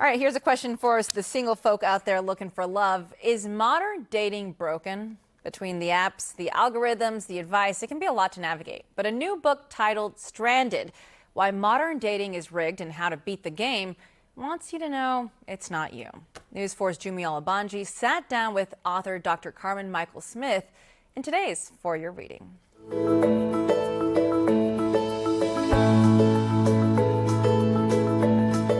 All right, here's a question for us, the single folk out there looking for love. Is modern dating broken? Between the apps, the algorithms, the advice, it can be a lot to navigate. But a new book titled Stranded, Why Modern Dating is Rigged and How to Beat the Game, wants you to know it's not you. News 4's Jumi Olabanji sat down with author Dr. Karmen Michael Smith in today's For Your Reading.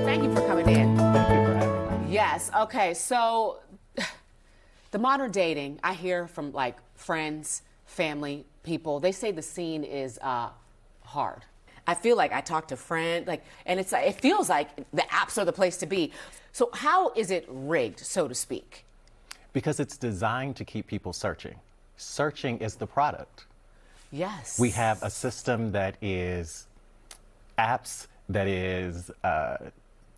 Thank you for coming in. Thank you for having me. Yes, okay, so the modern dating, I hear from like friends, family, people, they say the scene is hard. I feel like I talk to friends, and it feels like the apps are the place to be. So how is it rigged, so to speak? Because it's designed to keep people searching. Searching is the product. Yes. We have a system that is apps, that is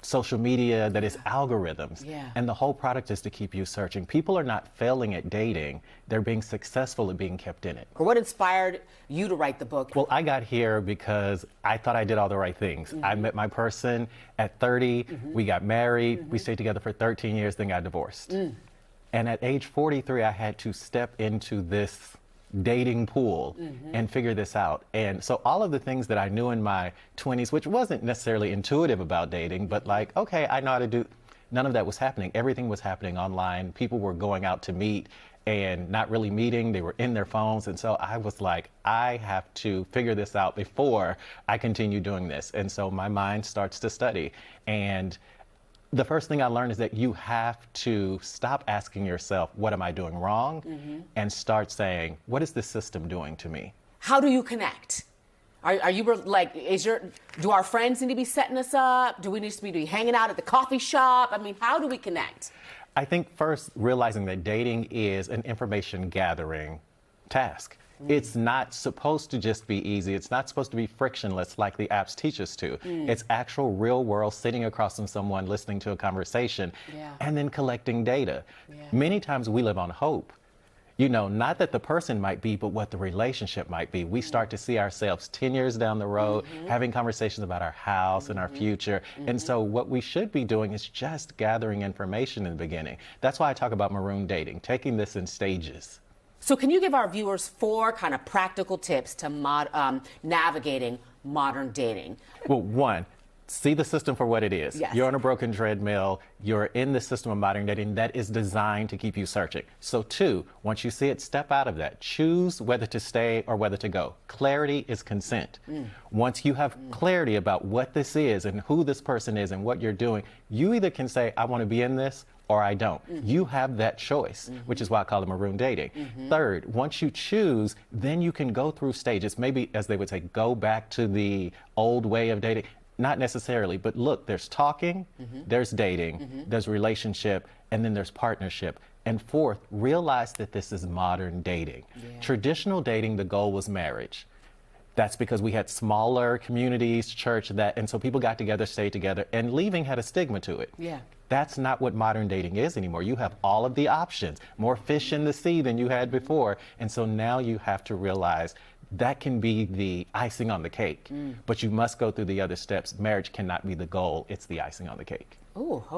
social media, that is algorithms. Yeah. And the whole product is to keep you searching. People are not failing at dating. They're being successful at being kept in it. What inspired you to write the book? Well, I got here because I thought I did all the right things. Mm-hmm. I met my person at 30. Mm-hmm. We got married. Mm-hmm. We stayed together for 13 years, then got divorced. Mm. And at age 43, I had to step into this dating pool and figure this out. And so all of the things that I knew in my 20s, which wasn't necessarily intuitive about dating, but like, okay, I know how to do, none of that was happening. Everything was happening online. People were going out to meet and not really meeting. They were in their phones. And so I was like, I have to figure this out before I continue doing this. And so my mind starts to study. And the first thing I learned is that you have to stop asking yourself, what am I doing wrong? And start saying, what is this system doing to me? How do you connect? Are you like, do our friends need to be setting us up? Do we need to be hanging out at the coffee shop? I mean, how do we connect? I think first realizing that dating is an information gathering task. It's not supposed to just be easy. It's not supposed to be frictionless like the apps teach us to. It's actual real world sitting across from someone, listening to a conversation, and then collecting data. Many times we live on hope. You know, not that the person might be, but what the relationship might be. We start to see ourselves 10 years down the road, having conversations about our house and our future. And so what we should be doing is just gathering information in the beginning. That's why I talk about maroon dating, taking this in stages. So can you give our viewers 4 kind of practical tips to navigating modern dating? Well, one, see the system for what it is. Yes. You're on a broken treadmill. You're in the system of modern dating that is designed to keep you searching. So 2, once you see it, step out of that. Choose whether to stay or whether to go. Clarity is consent. Once you have clarity about what this is and who this person is and what you're doing, you either can say, I want to be in this, or I don't. You have that choice, which is why I call it maroon dating. Third, once you choose, then you can go through stages. Maybe, as they would say, go back to the old way of dating. Not necessarily, but look, there's talking, there's dating, there's relationship, and then there's partnership. And fourth, realize that this is modern dating. Traditional dating, the goal was marriage. That's because we had smaller communities, church, and so people got together, stayed together, and leaving had a stigma to it. That's not what modern dating is anymore. You have all of the options, more fish in the sea than you had before. And so now you have to realize that can be the icing on the cake, but you must go through the other steps. Marriage cannot be the goal, it's the icing on the cake. Ooh,